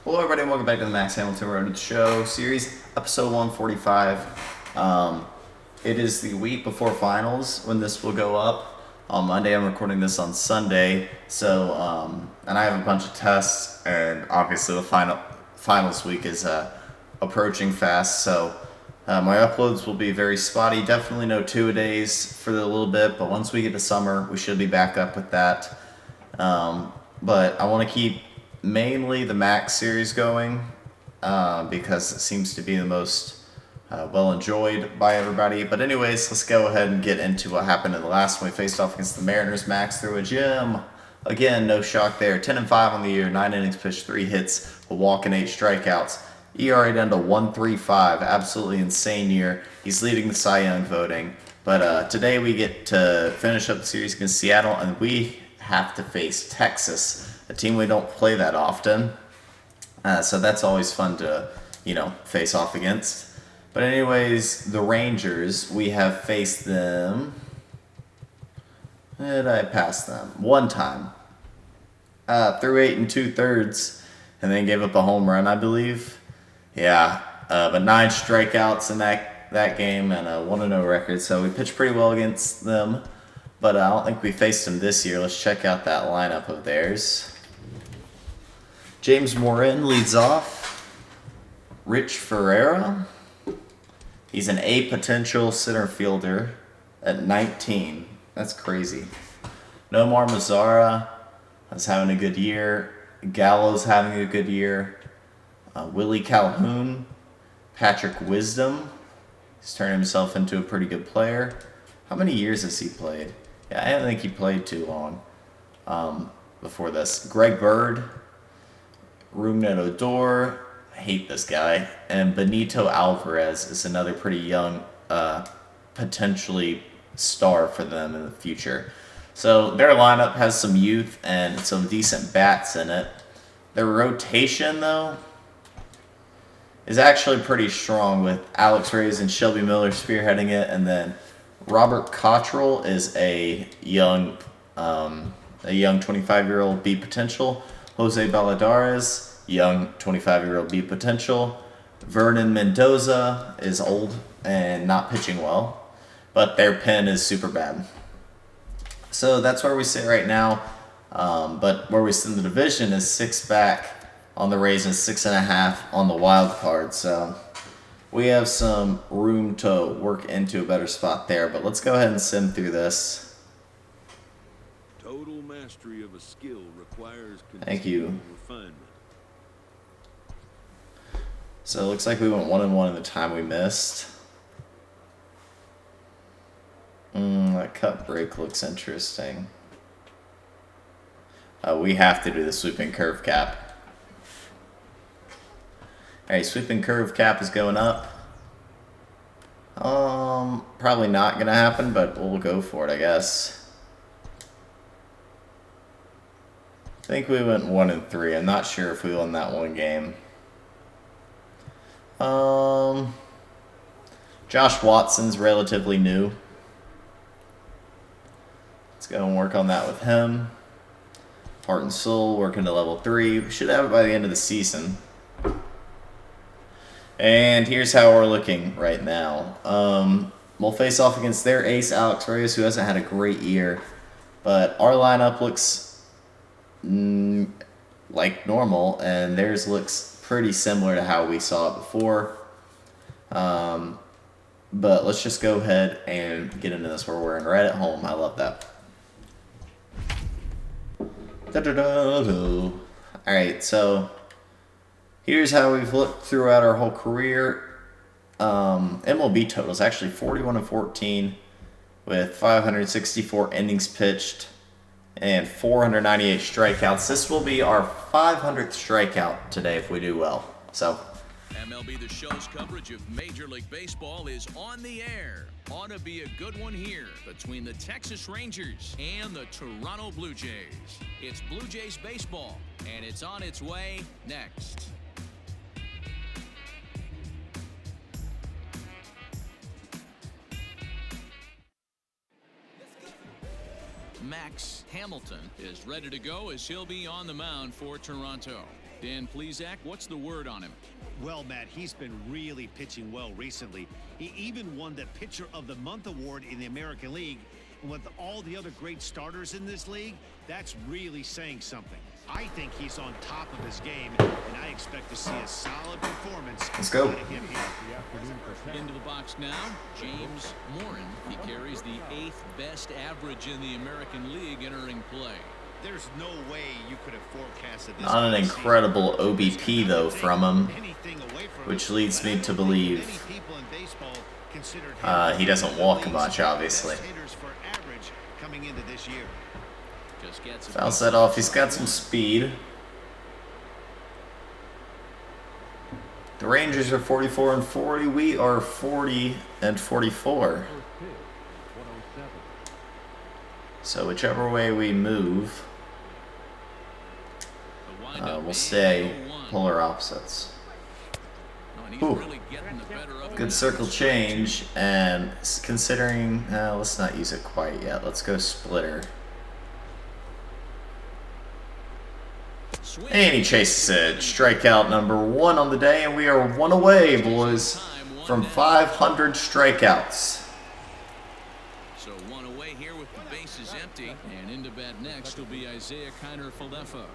Hello, everybody, and welcome back to the Max Hamilton Road to the Show series, episode 145. It is the week before finals when this will go up. On Monday, I'm recording this on Sunday, and I have a bunch of tests, and obviously the finals week is approaching fast, so my uploads will be very spotty. Definitely no two-a-days for a little bit, but once we get to summer, we should be back up with that. But I want to keep mainly the Max series going because it seems to be the most well enjoyed by everybody. But anyways, let's go ahead and get into what happened in the last one. We faced off against the Mariners. Max threw a gem. Again, no shock there. 10-5 on the year, 9 innings pitched, 3 hits, a walk, and 8 strikeouts. ERA down to 1.35. Absolutely insane year. He's leading the Cy Young voting. But today we get to finish up the series against Seattle, and we have to face Texas, a team we don't play that often. So that's always fun to, face off against. But anyways, the Rangers, we have faced them. Did I pass them? One time. Threw 8 2/3, and then gave up a home run, I believe. Yeah, but 9 strikeouts in that game and a 1-0 record. So we pitched pretty well against them. But I don't think we faced them this year. Let's check out that lineup of theirs. James Morin leads off. Rich Ferreira. He's an A potential center fielder at 19. That's crazy. Nomar Mazara is having a good year. Gallo's having a good year. Willie Calhoun. Patrick Wisdom. He's turned himself into a pretty good player. How many years has he played? Yeah, I don't think he played too long before this. Greg Bird. Rougned Odor. I hate this guy. And Benito Alvarez is another pretty young, potentially star for them in the future. So their lineup has some youth and some decent bats in it. Their rotation, though, is actually pretty strong with Alex Reyes and Shelby Miller spearheading it, and then Robert Cottrell is a young 25-year-old B potential. Jose Balladares, young 25-year-old B potential. Vernon Mendoza is old and not pitching well, but their pen is super bad. So that's where we sit right now. But where we sit in the division is 6 back on the Rays and 6.5 on the wild card. So we have some room to work into a better spot there. But let's go ahead and sim through this. Total mastery of a skill requires Thank you. refinement. So it looks like we went 1-1 in the time we missed. That cut break looks interesting. We have to do the sweeping curve cap. Alright, sweeping curve cap is going up. Probably not going to happen, but we'll go for it, I guess. I think we went 1-3. I'm not sure if we won that one game. Josh Watson's relatively new. Let's go and work on that with him. Heart and Soul working to level 3. We should have it by the end of the season. And here's how we're looking right now. We'll face off against their ace, Alex Reyes, who hasn't had a great year. But our lineup looks like normal, and theirs looks pretty similar to how we saw it before. But let's just go ahead and get into this. We're wearing red at home. I love that. Alright, so here's how we've looked throughout our whole career. MLB total is actually 41-14 with 564 innings pitched and 498 strikeouts. This will be our 500th strikeout today if we do well. So MLB The Show's coverage of Major League Baseball is on the air. Ought to be a good one here between the Texas Rangers and the Toronto Blue Jays. It's Blue Jays baseball, and it's on its way next. Max Hamilton is ready to go as he'll be on the mound for Toronto. Dan Plesac, what's the word on him? Well, Matt, he's been really pitching well recently. He even won the Pitcher of the Month award in the American League. And with all the other great starters in this league, that's really saying something. I think he's on top of his game, and I expect to see a solid performance. Let's go. out of him here. Into the box now, James Morin. He carries the 8th best average in the American League entering play. There's no way you could have forecasted this. Not an incredible OBP, though, from him, which leads me to believe he doesn't walk much, obviously. Fouls that off. He's got some speed. The Rangers are 44-40. We are 40-44. So whichever way we move, we'll stay polar opposites. Ooh. Good circle change, and considering, let's not use it quite yet. Let's go splitter. And he chases it. Strikeout number 1 on the day, and we are 1 away, boys, from 500 strikeouts. So 1 away here with the bases empty, and into bat next will be Isaiah Kiner-Falefa.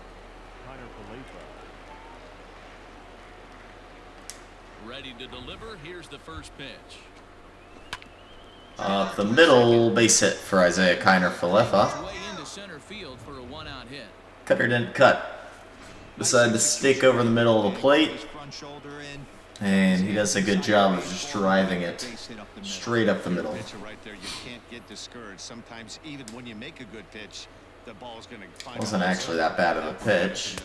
Ready to deliver. Here's the first pitch. The middle base hit for Isaiah Kiner-Falefa. Way into center field for a 1-out hit. Cutter didn't cut. Decided to stick over the middle of the plate. And he does a good job of just driving it straight up the middle. Right there, you can't get discouraged. Sometimes even when you make a good pitch, the ball's going to find. Wasn't actually that bad of a pitch.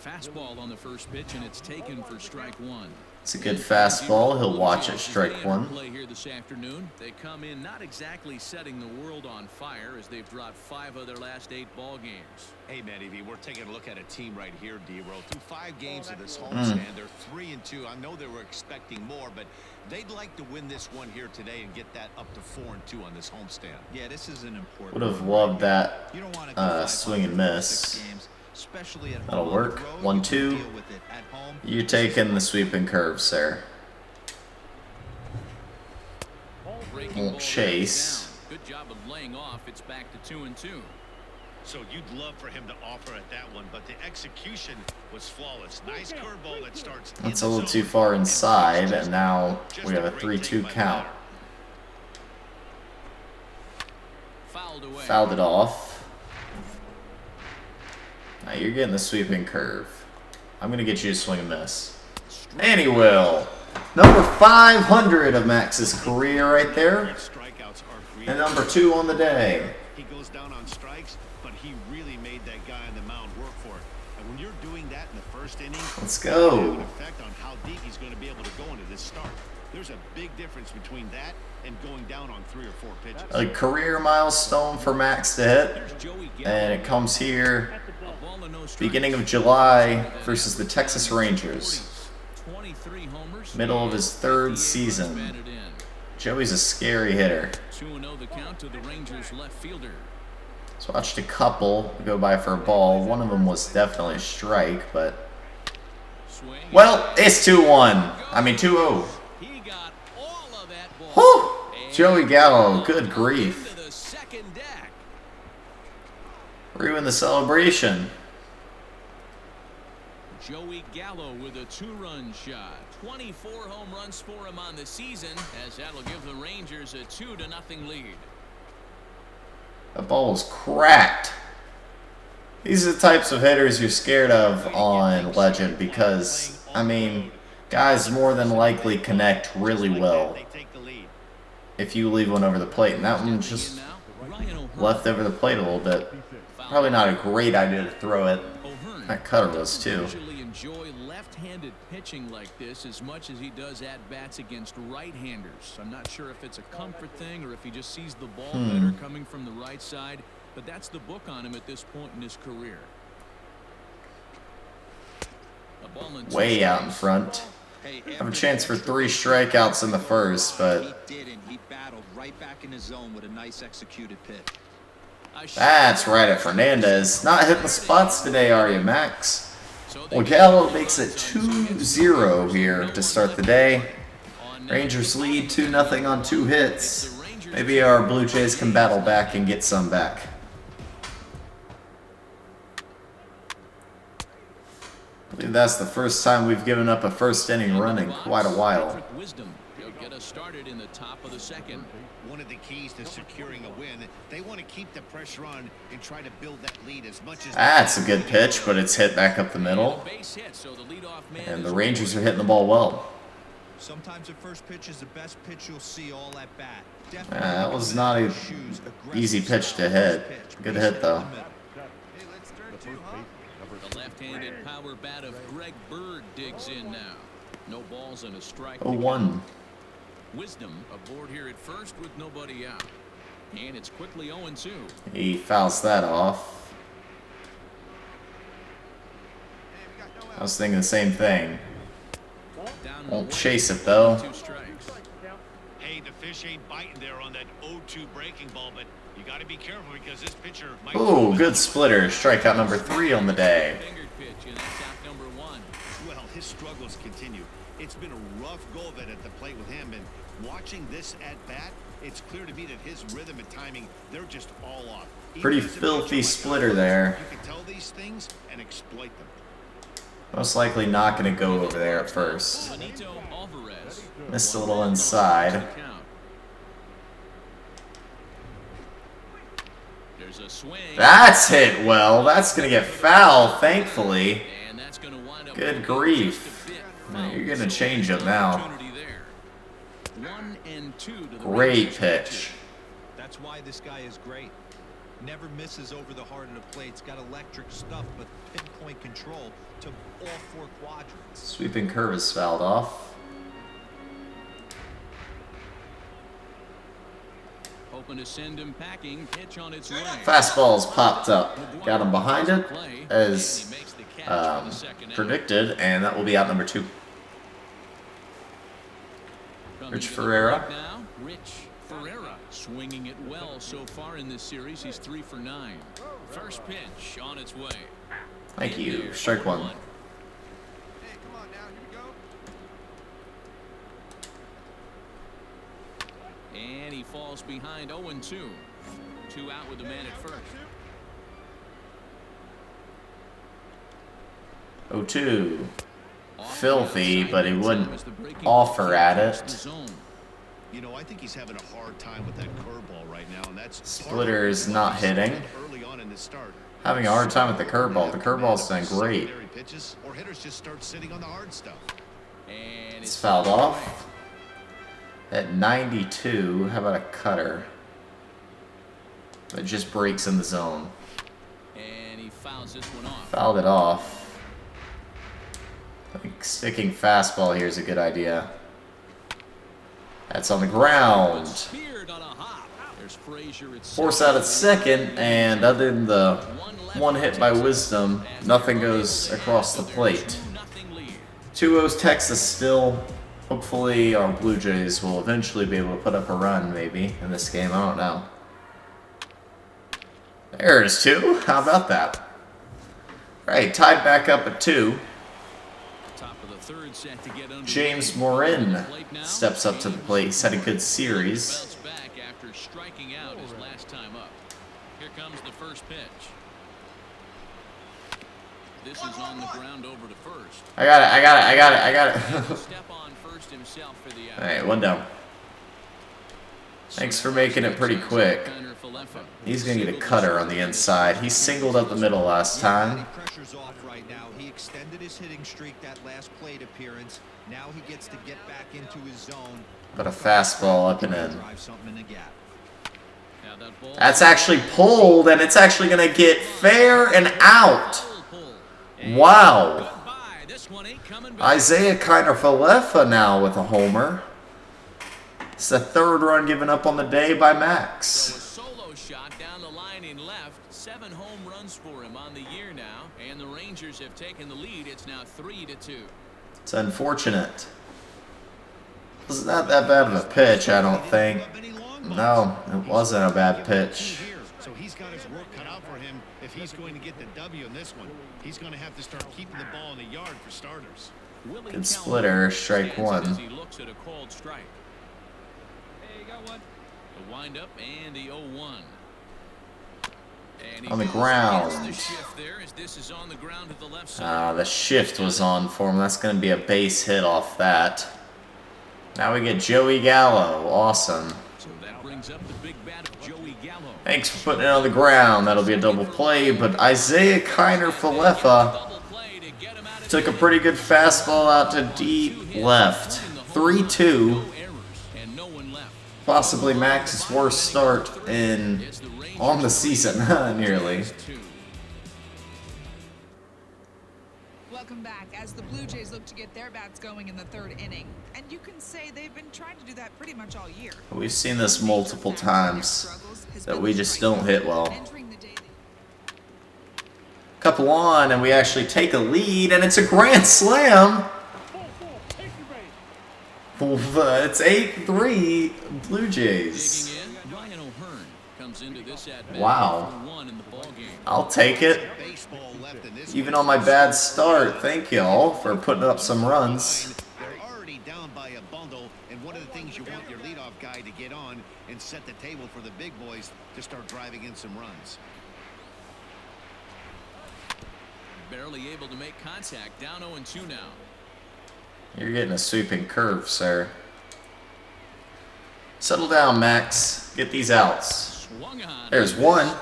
Fastball on the first pitch, and it's taken for strike 1. It's a good fastball. He'll watch it strike 1. Play here this afternoon. They come in not exactly setting the world on fire as they've dropped 5 of their last 8 ball games. Hey, Matty V, we're taking a look at a team right here, D-Row. Through 5 games of this homestand, they're 3-2. I know they were expecting more, but they'd like to win this one here today and get that up to 4-2 on this homestand. Yeah, this is an important. Would have loved that You don't want to go swing and miss. games, especially at That'll home. work. On the road, 1-2. you deal with it. At home, You're taking the sweeping curve, sir. Won't chase. Good job of laying off. It's back to 2-2. So you'd love for him to offer at that one, but the execution was flawless. Nice curveball that starts. That's a little too far inside, and now we have a 3-2 count. Fouled away. Fouled it off. Now you're getting the sweeping curve. I'm going to get you to swing and miss. And he will. Number 500 of Max's career right there. And number 2 on the day. He goes down on strikes, but he really made that guy on the mound work for it. And when you're doing that in the first inning, Let's it will have go. an effect on how deep he's going to be able to go into this start. There's a big difference between that and going down on 3 or 4 pitches. A career milestone for Max to hit. And it comes here beginning of July versus the Texas Rangers. 23 homers. Middle of his 3rd season. Joey's a scary hitter. 2-0 the count to the Rangers left fielder. So watched a couple go by for a ball. One of them was definitely a strike, but well, it's 2-1. I mean 2-0. He got all of that ball. Whew! Joey Gallo, good grief. Into the second deck. Ruined the celebration. Joey Gallo with a 2-run shot. 24 home runs for him on the season, as that'll give the Rangers a 2-0 lead. That ball was cracked. These are the types of hitters you're scared of on Legend because, I mean, guys more than likely connect really well if you leave one over the plate. And that one just left over the plate a little bit. Probably not a great idea to throw it. That cutter was too. Usually enjoy left-handed pitching like this as much as he does at-bats against right-handers. I'm not sure if it's a comfort thing or if he just sees the ball better coming from the right side, but that's the book on him at this point in his career. Way out in front. Have a chance for 3 strikeouts in the first, but he didn't. He battled right back in his zone with a nice executed pitch. that's right at Fernandez. Not hitting the spots today, are you, Max? Well, Gallo makes it 2-0 here to start the day. Rangers lead 2-0 on 2 hits. Maybe our Blue Jays can battle back and get some back. I believe that's the first time we've given up a first inning run in quite a while. Started in the top of the second. One of the keys to securing a win, they want to keep the pressure on and try to build that lead as much as That's a good pitch, but it's hit back up the middle. And the Rangers are hitting the ball well. Sometimes the first pitch is the best pitch you'll see all at bat. That was not an easy pitch to hit. Good hit, though. The left-handed power bat of Greg Bird digs in now. No balls and a strike. 0-1. Wisdom aboard here at first with nobody out. And it's quickly 0-2. He fouls that off. I was thinking the same thing. Won't chase it, though. Hey, the fish ain't biting there on that 0-2 breaking ball, but you got to be careful because this pitcher might... Ooh, good splitter. Strikeout number 3 on the day. Well, his struggles continue. It's been a rough go of it at the plate with him, and watching this at bat, it's clear to me that his rhythm and timing, they're just all off. Pretty filthy splitter there. You can tell these things and exploit them. Most likely not going to go over there at first. Missed a little inside. That's hit well. That's going to get foul, thankfully. Good grief. You're going to change up now. Great pitch. That's why this guy is great. Never misses over the heart of the plate. It's got electric stuff, but pinpoint control to all 4 quadrants. Sweeping curve is fouled off. Hoping to send him packing. Pitch on its way. Fastball's popped up. Got him behind it as predicted, and that will be out number 2. Rich Ferreira. Rich Ferreira swinging it well so far in this series. He's 3 for 9. First pitch on its way. Thank you. Strike 1. Hey, come on now. Here we go. And he falls behind 0-2. 2 out with the man at first. 0-2. Filthy, but he wouldn't offer at it. You know, I think he's having a hard time with that curveball right now, and that's Splitter is not hitting. early on in the start. Having a hard time with the curveball. The curveball's done great. Secondary pitches, or hitters just start sitting on the hard stuff. And It's fouled off. At 92, how about a cutter? That just breaks in the zone. And he fouls this one off. Fouled it off. I think sticking fastball here is a good idea. That's on the ground. Speared on a hop. There's Frazier at Force out at second, and other than the one hit by Wisdom, nothing goes across the plate. 2-0 Texas still. Hopefully our Blue Jays will eventually be able to put up a run, maybe, in this game. I don't know. There's 2. How about that? All right, tied back up at 2. James Morin steps up to the plate. He's had a good series. Back after striking out his last time up. Here comes the first pitch. This is on the ground over to first. I got it. Step on first himself for the out. All right, 1 down. Thanks for making it pretty quick. He's going to get a cutter on the inside. He singled up the middle last time. Pressure's off right now. He extended his hitting streak that last plate appearance. Now he gets to get back into his zone. But a fastball up and in. Drive something in the gap. That's actually pulled, and it's actually going to get fair and out. Wow. Isaiah Kiner-Falefa now with a homer. It's the 3rd run given up on the day by Max. Solo shot down the line in left. 7 home runs for him on the year now, and the Rangers have taken the lead. It's now 3-2. It's unfortunate. It's not that bad of a pitch, I don't think. No, it wasn't a bad pitch. So he's got his work cut out for him if he's going to get the W in this one. He's going to have to start keeping the ball in the yard for starters. Good splitter, strike one. He looks at a called strike. Hey, you got one. The windup and the 0-1. And On the ground. The shift there as this is on the ground to the left side. The shift was on for him. That's going to be a base hit off that. Now we get Joey Gallo. Awesome. So that brings up the big bat of Joey Gallo. Thanks for putting it on the ground. That'll be a double play, but Isaiah Kiner-Falefa took a pretty good fastball out to deep left. 3-2. Possibly Max's worst start on the season, nearly. Welcome back as the Blue Jays look to get their bats going in the third inning. And you can say they've been trying to do that pretty much all year. We've seen this multiple times that we just don't hit well. Couple on, and we actually take a lead, and it's a grand slam. It's 8-3 Blue Jays. Wow. I'll take it. Even on my bad start, thank y'all for putting up some runs. They're already down by a bundle, and one of the things you want your leadoff guy to get on and set the table for the big boys to start driving in some runs. Barely able to make contact. Down 0-2 now. You're getting a sweeping curve, sir. Settle down, Max. Get these outs. There's one.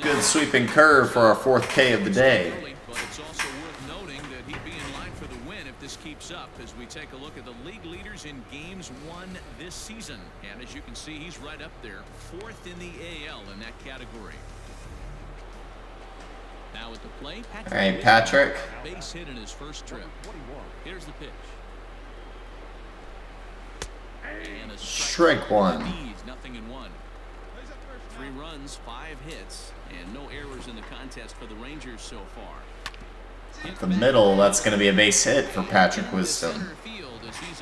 Good sweeping curve for our 4th K of the day. But it's also worth noting that he'd be in line for the win if this keeps up as we take a look at the league leaders in games won this season. And as you can see, he's right up there, 4th in the AL in that category. Now at the plate, All right, Patrick. Base hit in his first trip. Here's the pitch. And a Strike one. Nothing in one. 3 runs, 5 hits, and no errors in the contest for the Rangers so far. The middle, that's going to be a base hit for Patrick Wisdom.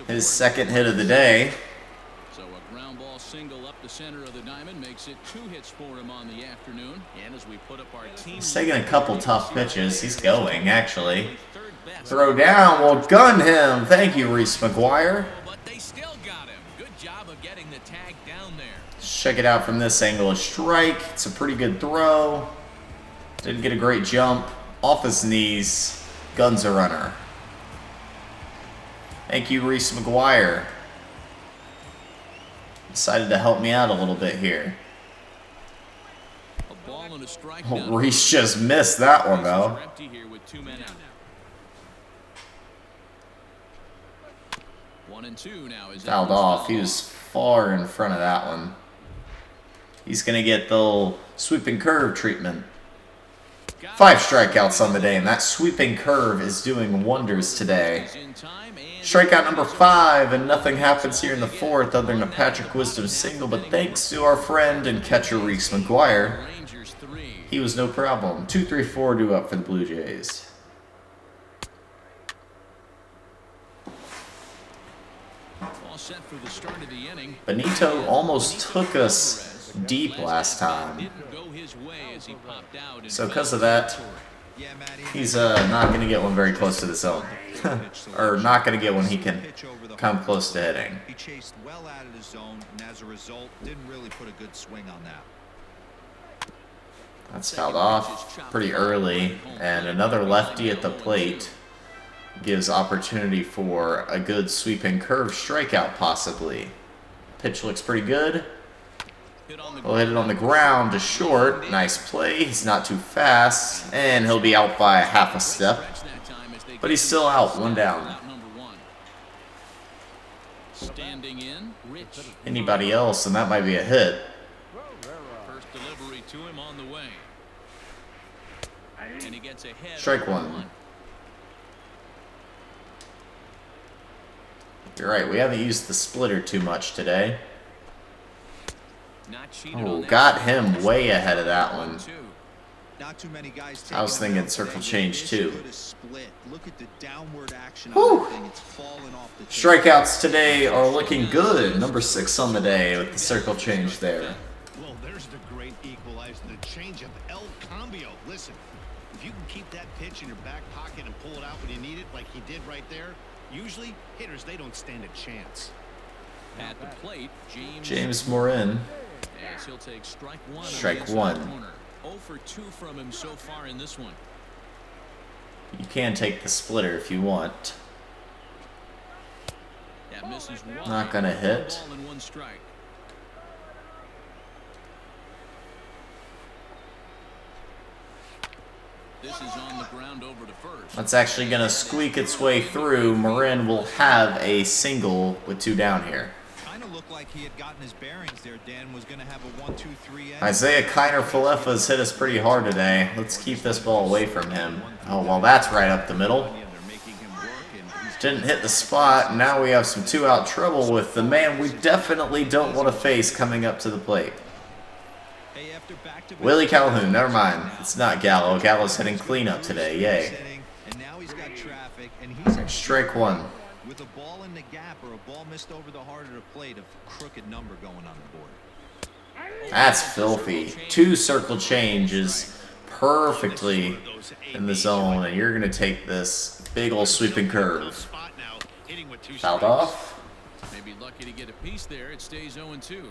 His 2nd hit of the day. So a ground ball single up the center of the diamond makes it 2 hits for him on the afternoon. And as we put up our team, He's taking a couple tough pitches. He's going, actually. Throw down. We'll gun him. Thank you, Reese McGuire. But they still got him. Good job of getting the tag down there. Check it out from this angle. A strike. It's a pretty good throw. Didn't get a great jump. Off his knees. Guns a runner. Thank you, Reese McGuire. Decided to help me out a little bit here. A ball and a strike. Oh, Reese just missed that one, though. Empty here with 2 men out. 1-2 now is Fouled off. He was far in front of that one. He's going to get the sweeping curve treatment. 5 strikeouts on the day, and that sweeping curve is doing wonders today. Strikeout number 5, and nothing happens here in the 4th other than a Patrick Wisdom single, but thanks to our friend and catcher Reese McGuire, he was no problem. 2-3-4 due up for the Blue Jays. Set for the start of the inning. Benito almost took us deep last time. So because of that, he's not going to get one very close to the zone. Or not going to get one he can come close to hitting. He chased well out of the zone, and as a result, didn't really put a good swing on that. That's fouled off pretty early. And another lefty at the plate gives opportunity for a good sweeping curve strikeout possibly. Pitch looks pretty good. We'll hit it on the ground to short. Nice play. He's not too fast. And he'll be out by a half a step. But he's still out. 1 down. Standing in, Rich. Anybody else, and that might be a hit. First delivery to him on the way. And he gets ahead. Strike 1. You're right, we haven't used the splitter too much today. Oh, got him way ahead of that one. Not too many guys I was thinking circle change too. Look at the downward action Whew. of the thing. It's falling off the Strikeouts today are looking good. Number 6 on the day with the circle change there. Well, there's the great equalizer, the changeup, El Cambio. Listen, if you can keep that pitch in your back pocket and pull it out when you need it, like he did right there, usually hitters, they don't stand a chance. At the plate, James Morin. As he'll take strike one. Strike one. 0 for 2 from him so far in this one. You can take the splitter if you want. That misses wide. Not gonna hit. Ball and 1 strike. This is on the ground over to first. That's actually gonna squeak its way through. Morin will have a single with 2 down here. Kind of looked like he had gotten his bearings there. Dan was going to have a 1-2-3 end. Isaiah Kiner-Falefa's hit us pretty hard today. Let's keep this ball away from him. Oh, well, that's right up the middle. Didn't hit the spot. Now we have some 2-out trouble with the man we definitely don't want to face coming up to the plate. Hey, after back-to-back Willie Calhoun. Never mind. It's not Gallo. Gallo's hitting cleanup today. Yay. and now he's got traffic, and he's Strike 1. with a ball in the gap or a ball missed over the heart of the plate, a crooked number going on the board. That's filthy. 2 circle changes perfectly in the zone, and you're going to take this big old sweeping curve. Fouled off. Maybe lucky to get a piece there. It stays 0-2.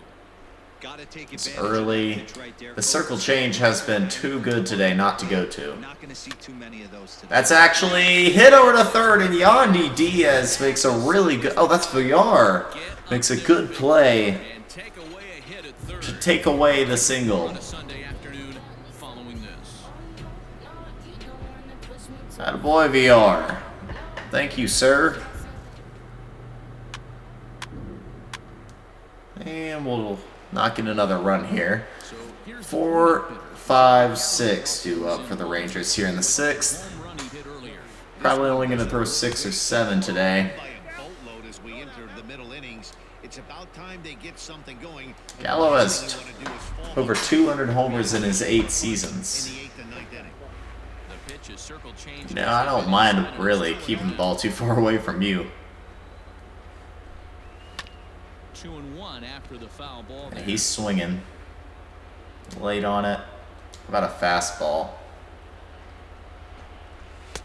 Gotta take It's advantage of early. that pitch right there. The circle change has been too good today not to go to. Not going to see too many of those today. That's actually hit over to third, and Yandy Diaz makes a really good... Oh, that's Villar. Makes a good play And take away a hit at third. to take away the single. On a Sunday afternoon following this. Attaboy, VR. Thank you, sir. And we'll knock in another run here. So here's 4, 5, 6 due up for the Rangers here in the 6th. home run he hit earlier. Probably only going to throw 6 or 7 today. By a boatload as we enter the middle innings. It's about time they get something going. Gallo has Last thing you wanna do is fall over 200 homers in his 8 seasons. in the 8th and 9th inning. The pitch is circle change. You know, I don't mind really keeping the ball too far away from you. 2-1 after the foul ball. And he's swinging. Late on it. How about a fastball?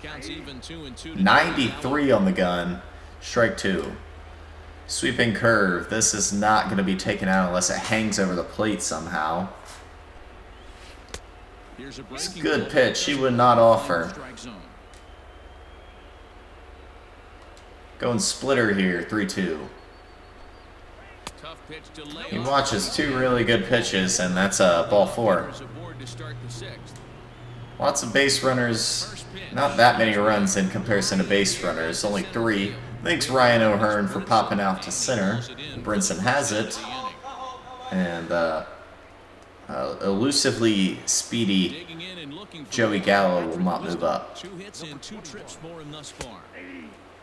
Counts even 2-2. 93 on the gun. Strike 2. Sweeping curve. This is not going to be taken out unless it hangs over the plate somehow. Here's a It's a breaking good ball. pitch. He would not offer. Strike zone. Going splitter here. 3-2. Tough pitch to lay He off. watches 2 really good pitches, and that's a ball 4. Runners aboard to start the 6th. Lots of base runners. Not that many runs in comparison to base runners. Only 3. Thanks Ryan O'Hearn for popping out to center. Brinson has it. And elusively speedy Digging in and looking for Joey the Gallo ball. will not move up. 2 hits and 2 trips for him thus far.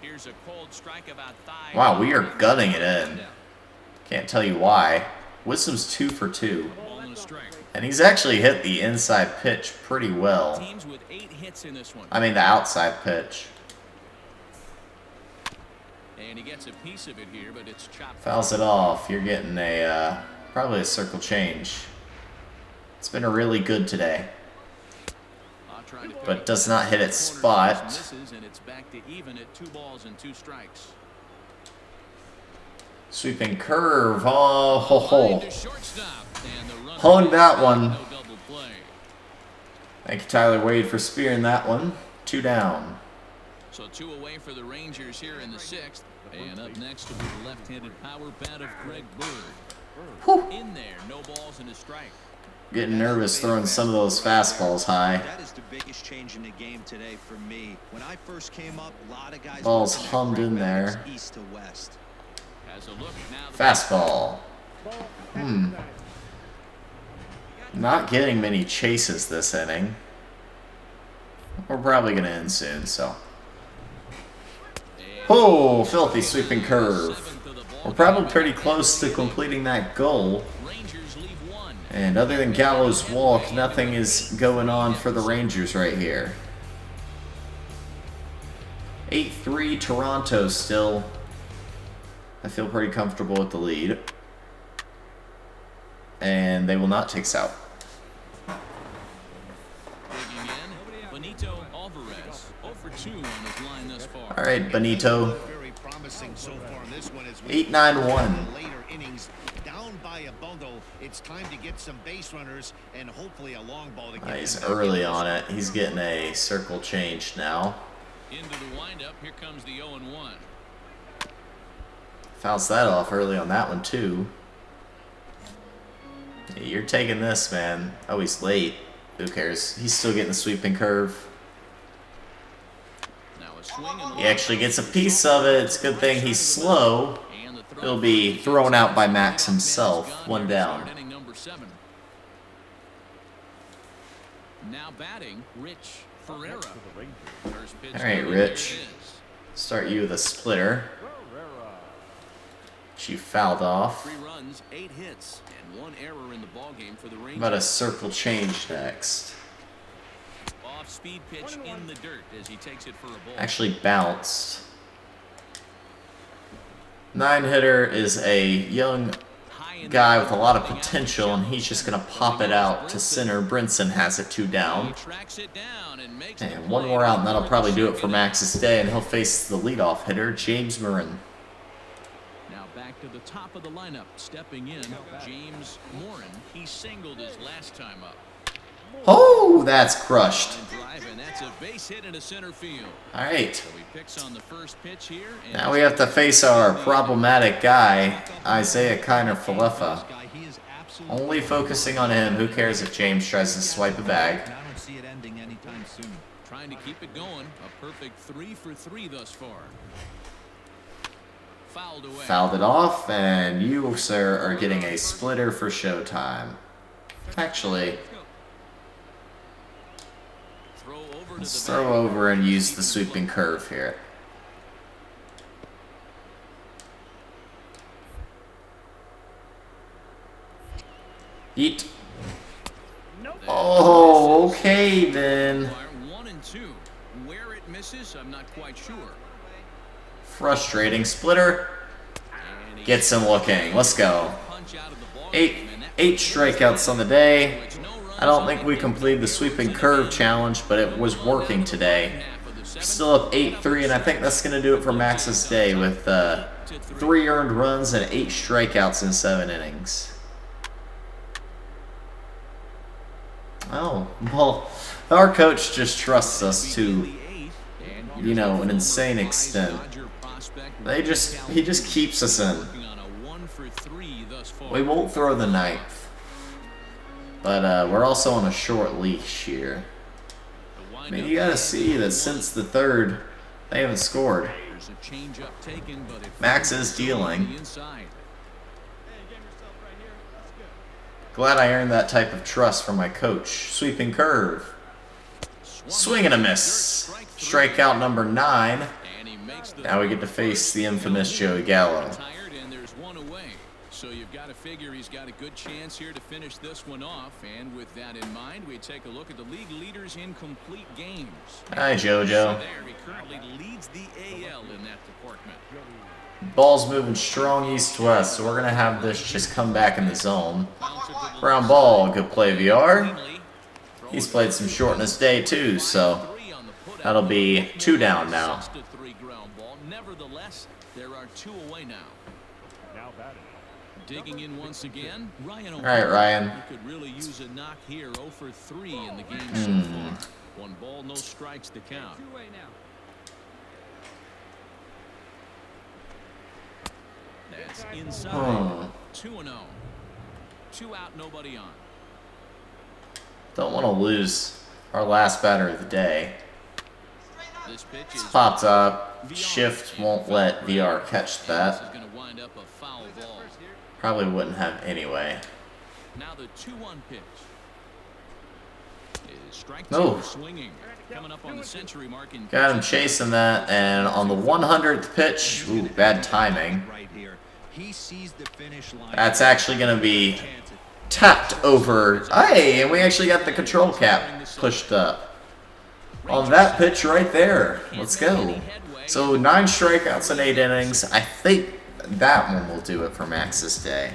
Here's a cold strike about thigh. Wow, we are gunning it in. Can't tell you why. Wisdom's 2 for 2. Ball and a strike. And he's actually hit the inside pitch pretty well. Teams with 8 hits in this one. I mean the outside pitch. And he gets a piece of it here, but it's chopped. Fouls it off. You're getting a probably a circle change. It's been a really good today. Trying to pick But up does the not hit its corner, spot. misses, and it's back to even at 2 balls and 2 strikes. Sweeping curve. Oh, ho, Line ho. to shortstop, and the run Honed that one. No double play. Thank you, Tyler Wade, for spearing that one. 2 down. So 2 away for the Rangers here in the 6th. And up next will be the left-handed power bat of Greg Bird. In there, no balls and a strike. Getting nervous throwing some of those fastballs high. That is the biggest change in the game today for me. When I first came up, a lot of guys Ball's were hummed in batters there. east to west. Has a look now. Fastball. Not getting many chases this inning. We're probably going to end soon, so. Oh, filthy sweeping curve. We're probably pretty close to completing that goal. Rangers leave 1. And other than Gallo's walk, nothing is going on for the Rangers right here. 8-3 Toronto still. I feel pretty comfortable with the lead. and they will not take us out. Digging in, Benito Alvarez, 0 for 2 on his line thus far. All right, Benito. Very promising so far in this one as we 8-9-1. later innings down by a bundle. It's time to get some base runners and hopefully a long ball to get He's them back early in. on it. He's getting a circle change now. Into the windup, here comes the 0-1. Fouls that off early on that one too. Yeah, you're taking this, man. Oh, he's late. Who cares? He's still getting the sweeping curve. Now a swing and He actually gets a piece of it. It's a good thing he's slow. He'll be thrown out by Max himself. One down. Inning number 7. Now batting, Rich Ferreira. First pitch All right, there Rich. it is. Start you with a splitter. Which you fouled off. 3 runs, 8 hits, and 1 error in the ballgame for the How Rangers. about a circle change next? Off-speed pitch in the dirt as he takes it for a ball. Actually bounced. 9-hitter is a young guy with a lot of potential, and he's just going to pop it out to center. Brinson has it 2 down. He tracks it down and makes the And one play more out, and that'll for probably the do it for second Max's day, and he'll face the leadoff hitter, James Morin. Now back to the top of the lineup, stepping in, James Morin. He singled his last time up. Oh, that's crushed. Drive, and that's a base hit into center field. All right. So he picks on the first pitch here. And Now we have to face our problematic guy, Isaiah Kiner-Falefa. He is absolutely Only focusing on him. Who cares if James tries to swipe a bag? I don't see it ending anytime soon. trying to keep it going. A perfect 3 for 3 thus far. Fouled away. Fouled it off, and you, sir, are getting a splitter for showtime. Actually, Throw over to let's the throw bag. over and use the sweeping curve here. Eat. Oh, okay then. 1 and 2. Where it misses, I'm not quite sure. Frustrating. Splitter And he gets him looking. Let's go. punch out of the ball Eight game, and that strikeouts on the day. puts no runs I don't on think the we board. completed the sweeping curve challenge, but it was working today. Half of the 7th. Still up 8-3, and I think that's going to do it for Max's day with 3 earned runs and 8 strikeouts in 7 innings. Oh, well, our coach just trusts us to, you know, an insane extent. He just keeps us in. We won't throw the 9th, but we're also on a short leash here. I mean, you gotta see that since the 3rd, they haven't scored. Max is dealing. Glad I earned that type of trust from my coach. Sweeping curve. Swing and a miss. Strikeout number 9. Now we get to face the infamous Joey Gallo. And there's 1 away. So you've got to figure he's got a good chance here to finish this one off. And with that in mind, we take a look at the league leaders in complete games. Hi, So JoJo. there, he currently leads the AL in that department. Ball's moving strong east-west, so we're going to have this just come back in the zone. Ground ball, good play, VR. He's played some short in his day, too, so that'll be 2 down now. 6-3 ground ball. Nevertheless, there are 2 away now. Digging in once again, Ryan. All right, Ryan. He could really use a knock here. 0 for 3 in the game so far. 1 ball, no strikes to count. That's inside. 2-0. 2 out, nobody on. Don't want to lose our last batter of the day. This pitch is Popped up. Shift won't let VR catch This that. is going to wind up a foul ball. Probably wouldn't have anyway. Now the 2-1 pitch. Is strike 2 No. swinging. Coming up on the century mark in Got him chasing that, and on the 100th pitch, ooh, bad timing. Right here. He sees the finish line. That's actually going to be tapped over. Hey, and we actually got the control cap pushed up on that pitch right there. Let's go. So 9 strikeouts in 8 innings. I think that one will do it for Max's day.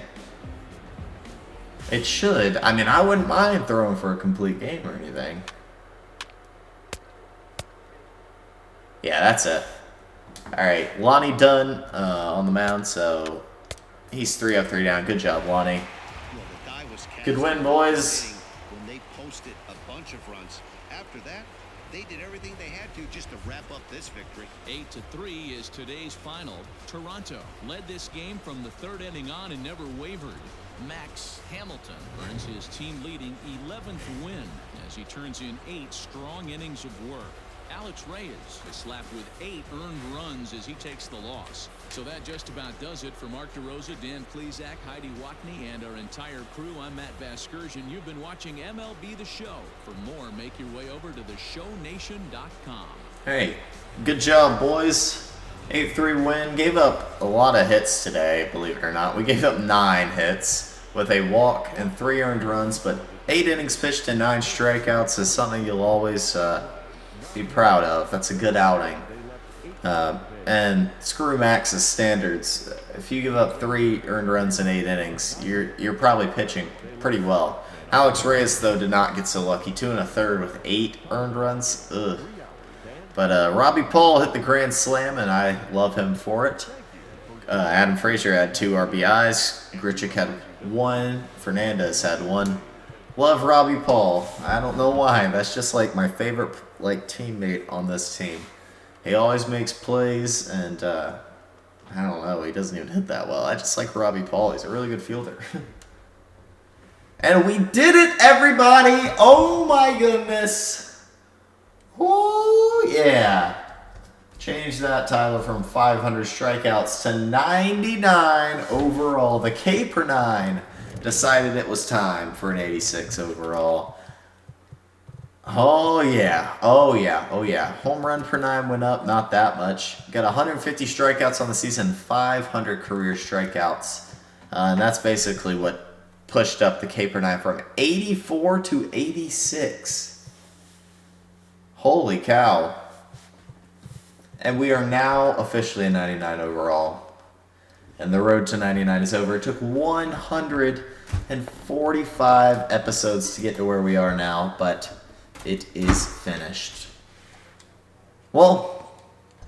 It should. I mean, I wouldn't mind throwing for a complete game or anything. Yeah, that's it. Alright, Lonnie Dunn on the mound, so he's 3 up, 3 down. Good job, Lonnie. Well, the guy was Good win, boys. when they posted a bunch of runs. After that, they did everything they had to just to wrap up this victory. 8-3 is today's final. Toronto led this game from the 3rd inning on and never wavered. Max Hamilton earns his team-leading 11th win as he turns in 8 strong innings of work. Alex Reyes is slapped with 8 earned runs as he takes the loss. So that just about does it for Mark DeRosa, Dan Klezak, Heidi Watney, and our entire crew. I'm Matt Vasgersian. You've been watching MLB The Show. For more, make your way over to theshownation.com. Hey, good job, boys. 8-3 win. Gave up a lot of hits today, believe it or not. We gave up 9 hits with a walk and 3 earned runs, but 8 innings pitched and 9 strikeouts is something you'll always be proud of. That's a good outing. And screw Max's standards. If you give up 3 earned runs in 8 innings, you're probably pitching pretty well. Alex Reyes, though, did not get so lucky. 2 1/3 with 8 earned runs. Ugh. But Robbie Paul hit the grand slam, and I love him for it. Adam Frazier had 2 RBIs. Grichuk had 1. Fernandez had 1. Love Robbie Paul. I don't know why. That's just like my favorite teammate on this team. He always makes plays, and I don't know. He doesn't even hit that well. I just like Robbie Paul. He's a really good fielder. And we did it, everybody! Oh my goodness! Oh yeah! Change that, Tyler, from 500 strikeouts to 99 overall. The K per 9 decided it was time for an 86 overall. Oh yeah, oh yeah, oh yeah. Home run per 9 went up, not that much. Got 150 strikeouts on the season, 500 career strikeouts. And that's basically what pushed up the K per 9 from 84 to 86. Holy cow. And we are now officially a 99 overall. And the road to 99 is over. It took 145 episodes to get to where we are now, but it is finished. Well,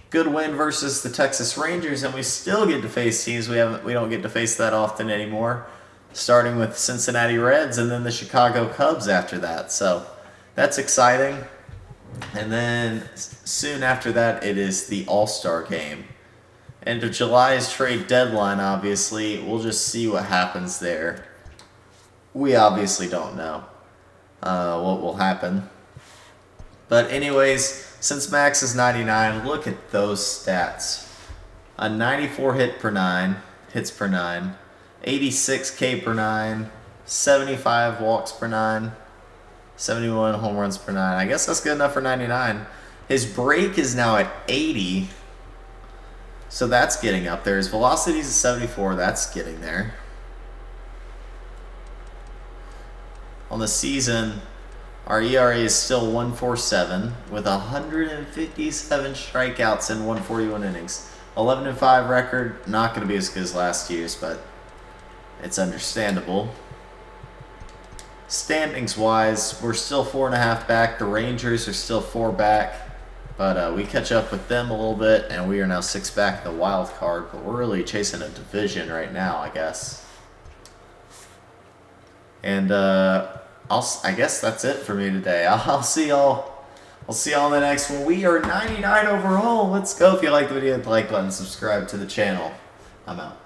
good win versus the Texas Rangers, and we still get to face teams we don't get to face that often anymore. Starting with Cincinnati Reds and then the Chicago Cubs after that. So that's exciting. And then soon after that, it is the All-Star game. End of July is trade deadline, obviously. We'll just see what happens there. We obviously don't know what will happen. But anyways, since Max is 99, look at those stats. A 94 hits per 9, 86 K per 9, 75 walks per 9, 71 home runs per 9. I guess that's good enough for 99. His break is now at 80. So that's getting up there. His velocity is at 74. That's getting there. On the season, our ERA is still 1.47 with 157 strikeouts in 141 innings. 11-5 record. Not going to be as good as last year's, but it's understandable. Standings-wise, we're still 4.5 back. The Rangers are still 4 back. But we catch up with them a little bit, and we are now 6 back in the wild card. But we're really chasing a division right now, I guess. And I guess that's it for me today. I'll see y'all. I'll see y'all in the next one. We are 99 overall. Let's go. If you like the video, hit the like button, subscribe to the channel. I'm out.